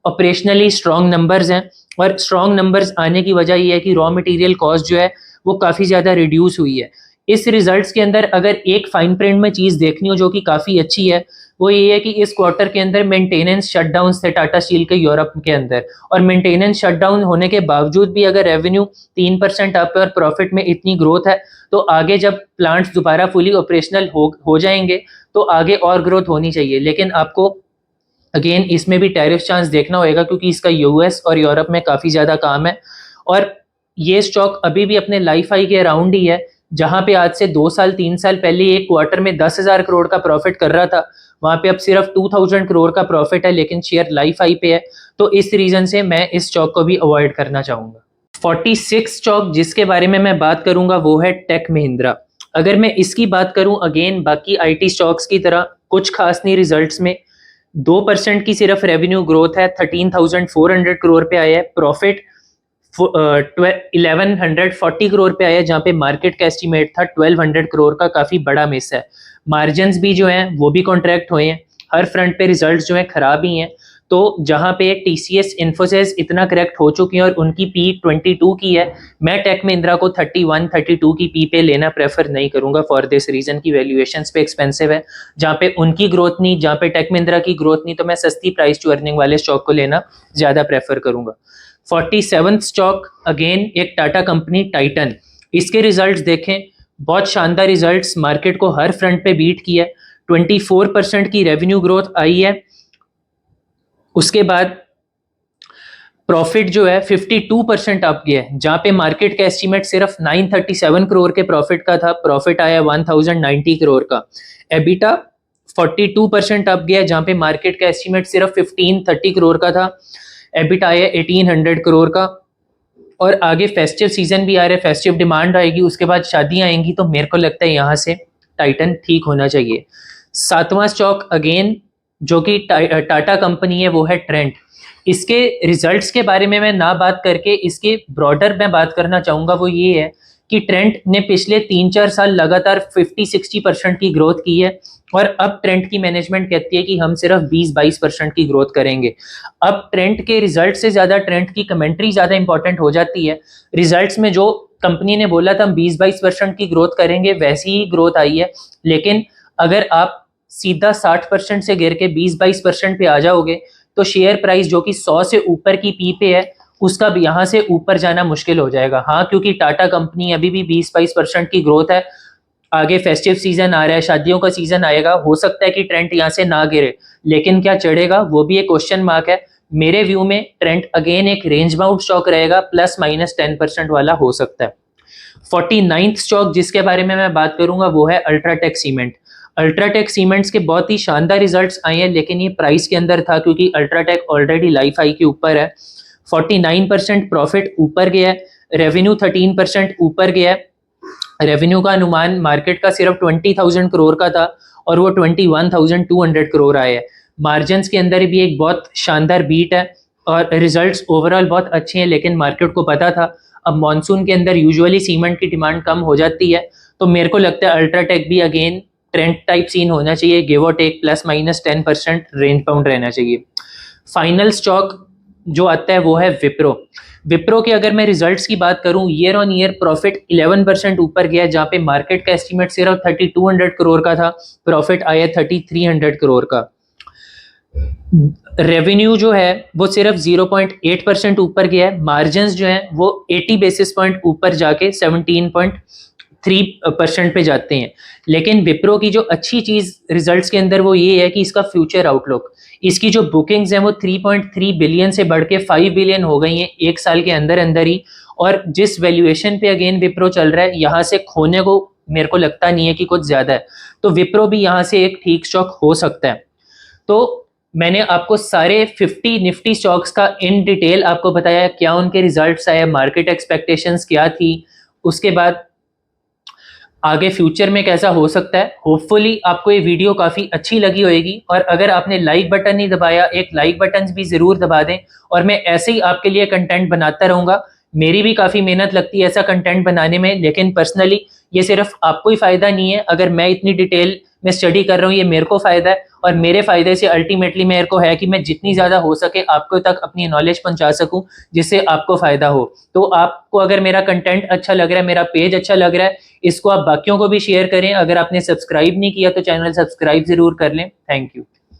operationally strong numbers हैं। और स्ट्रॉन्ग नंबर्स आने की वजह ये है कि रॉ मटेरियल कॉस्ट जो है वो काफ़ी ज़्यादा रिड्यूस हुई है। इस रिजल्ट्स के अंदर अगर एक फाइन प्रिंट में चीज़ देखनी हो जो कि काफ़ी अच्छी है, वो ये है कि इस क्वार्टर के अंदर मेंटेनेंस शटडाउन थे टाटा स्टील के यूरोप के अंदर, और मेंटेनेंस शटडाउन होने के बावजूद भी अगर रेवेन्यू 3% अप और प्रॉफिट में इतनी ग्रोथ है, तो आगे जब प्लांट्स दोबारा फुली ऑपरेशनल हो जाएंगे तो आगे और ग्रोथ होनी चाहिए। लेकिन आपको अगेन इसमें भी टैरिफ चांस देखना होगा, क्योंकि इसका यूएस और यूरोप में काफ़ी ज़्यादा काम है। और ये स्टॉक अभी भी अपने लाइफ हाई के अराउंड ही है, जहां पे आज से 2 साल 3 साल पहले एक क्वार्टर में 10,000 करोड़ का प्रॉफिट कर रहा था, वहां पे अब सिर्फ 2000 करोड़ का प्रॉफिट है, लेकिन शेयर लाइफ हाई पे है। तो इस रीजन से मैं इस स्टॉक को भी अवॉइड करना चाहूंगा। 46 स्टॉक जिसके बारे में मैं बात करूंगा वो है टेक महिंद्रा। अगर मैं इसकी बात करूं, अगेन बाकी आईटी स्टॉक्स की तरह कुछ खास नहीं रिजल्ट्स में। 2% की सिर्फ रेवेन्यू ग्रोथ है, 13,400 करोड़ पे आया है। प्रॉफिट 1140 करोड़ पे आया, जहाँ पे मार्केट का एस्टीमेट था 1200 करोड़ का, काफ़ी बड़ा मिस है। मार्जिन्स भी जो हैं वो भी कॉन्ट्रैक्ट हुए हैं, हर फ्रंट पे रिजल्ट्स जो हैं खराब ही हैं। तो जहाँ पे टीसीएस इन्फोसिस इतना करेक्ट हो चुकी है और उनकी पी 22 की है, मैं टेक महिंद्रा को 31 32 की पी पे लेना प्रेफर नहीं करूंगा फॉर दिस रीजन की वैल्यूएशन पे एक्सपेंसिव है। जहाँ पे उनकी ग्रोथ नहीं, जहाँ पे टेक महिंद्रा की ग्रोथ नहीं, तो मैं सस्ती प्राइस टू अर्निंग वाले स्टॉक को लेना ज़्यादा प्रेफर करूंगा। 47th स्टॉक अगेन एक टाटा कंपनी टाइटन। इसके रिजल्ट्स देखें, बहुत शानदार रिजल्ट्स, मार्केट को हर फ्रंट पे बीट किया है। 24% की रेवेन्यू ग्रोथ आई है। उसके बाद प्रॉफिट जो है 52% अप गया है, जहां पे मार्केट का एस्टीमेट सिर्फ 937 करोड़ के प्रॉफिट का था, प्रॉफिट आया 1090 करोड़ का। एबिटा 42% अप गया, जहां पे मार्केट का एस्टीमेट सिर्फ 1530 करोड़ का था, एबिटा आया 1800 करोड़ का। और आगे फेस्टिव सीजन भी आ रहा है, फेस्टिव डिमांड आएगी, उसके बाद शादियां आएंगी, तो मेरे को लगता है यहाँ से टाइटन ठीक होना चाहिए। 7वां स्टॉक अगेन जो कि टाटा कंपनी है वो है ट्रेंट। इसके रिजल्ट्स के बारे में मैं ना बात करके इसके ब्रॉडर में बात करना चाहूँगा, वो ये है कि ट्रेंट ने पिछले 3-4 साल लगातार 50-60% की ग्रोथ की है, और अब ट्रेंट की मैनेजमेंट कहती है कि हम सिर्फ 20-22% की ग्रोथ करेंगे। अब ट्रेंट के रिजल्ट से ज़्यादा ट्रेंट की कमेंट्री ज़्यादा इंपॉर्टेंट हो जाती है। रिजल्ट्स में जो कंपनी ने बोला था हम 20-22% की ग्रोथ करेंगे, वैसी ही ग्रोथ आई है। लेकिन अगर आप सीधा 60% से गिर के 20-22% पे आ जाओगे, तो शेयर प्राइस जो कि 100 से ऊपर की पी पे है, उसका भी यहाँ से ऊपर जाना मुश्किल हो जाएगा। हाँ, क्योंकि टाटा कंपनी अभी भी 20-22% की ग्रोथ है। आगे फेस्टिव सीजन आ रहा है, शादियों का सीजन आएगा, हो सकता है कि ट्रेंड यहाँ से ना गिरे, लेकिन क्या चढ़ेगा वो भी एक क्वेश्चन मार्क है। मेरे व्यू में ट्रेंड अगेन एक रेंज बाउंड स्टॉक रहेगा, ±10% वाला हो सकता है। 49th स्टॉक जिसके बारे में मैं बात करूंगा वो है अल्ट्राटेक सीमेंट। अल्ट्राटेक सीमेंट्स के बहुत ही शानदार रिजल्ट्स आए हैं, लेकिन ये प्राइस के अंदर था, क्योंकि अल्ट्राटेक ऑलरेडी लाइफ हाई के ऊपर है। 49% प्रॉफिट ऊपर गया है, रेवेन्यू 13% ऊपर गया है। रेवेन्यू का अनुमान मार्केट का सिर्फ 20,000 करोड़ का था, और वो 21,200 करोड़ आए हैं। मार्जिन्स के अंदर भी एक बहुत शानदार बीट है, और रिजल्ट्स ओवरऑल बहुत अच्छे हैं, लेकिन मार्केट को पता था अब मॉनसून के अंदर यूजुअली सीमेंट की डिमांड कम हो जाती है। तो मेरे को लगता है अल्ट्राटेक भी अगेन ट्रेंड टाइप सीन होना चाहिए, गिव और टेक ±10% रेंज बाउंड रहना चाहिए। फाइनल स्टॉक जो आता है वो है विप्रो। विप्रो के अगर मैं रिजल्ट्स की बात करूं, ईयर ऑन ईयर प्रॉफिट 11% ऊपर गया, जहां पे मार्केट का एस्टीमेट सिर्फ 3200 करोड़ का था, प्रॉफिट आया 3300 करोड़ का। रेवेन्यू जो है वो सिर्फ 0.8% ऊपर गया है, मार्जिन्स जो है वो 80 बेसिस पॉइंट ऊपर जाके 17.3% पे जाते हैं। लेकिन विप्रो की जो अच्छी चीज रिजल्ट्स के अंदर वो ये है कि इसका फ्यूचर आउटलुक, इसकी जो बुकिंग्स हैं वो 3.3 बिलियन से बढ़ के 5 बिलियन हो गई हैं एक साल के अंदर अंदर ही। और जिस वैल्यूएशन पे अगेन विप्रो चल रहा है, यहाँ से खोने को मेरे को लगता नहीं है कि कुछ ज्यादा है। तो विप्रो भी यहाँ से एक ठीक स्टॉक हो सकता है। तो मैंने आपको सारे 50 निफ्टी स्टॉक्स का इन डिटेल आपको बताया, क्या उनके रिजल्ट्स आए, मार्केट एक्सपेक्टेशंस क्या थी, उसके बाद आगे फ्यूचर में कैसा हो सकता है। होपफुली आपको ये वीडियो काफ़ी अच्छी लगी होगी, और अगर आपने लाइक बटन नहीं दबाया, एक लाइक बटन भी ज़रूर दबा दें, और मैं ऐसे ही आपके लिए कंटेंट बनाता रहूँगा। मेरी भी काफ़ी मेहनत लगती है ऐसा कंटेंट बनाने में, लेकिन पर्सनली ये सिर्फ आपको ही फ़ायदा नहीं है। अगर मैं इतनी डिटेल में स्टडी कर रहा हूँ, ये मेरे को फ़ायदा है, और मेरे फ़ायदे से अल्टीमेटली मेरे को है कि मैं जितनी ज़्यादा हो सके आपको तक अपनी नॉलेज पहुँचा सकूँ, जिससे आपको फ़ायदा हो। तो आपको अगर मेरा कंटेंट अच्छा लग रहा है, मेरा पेज अच्छा लग रहा है, इसको आप बाकियों को भी शेयर करें। अगर आपने सब्सक्राइब नहीं किया तो चैनल सब्सक्राइब ज़रूर कर लें। Thank you.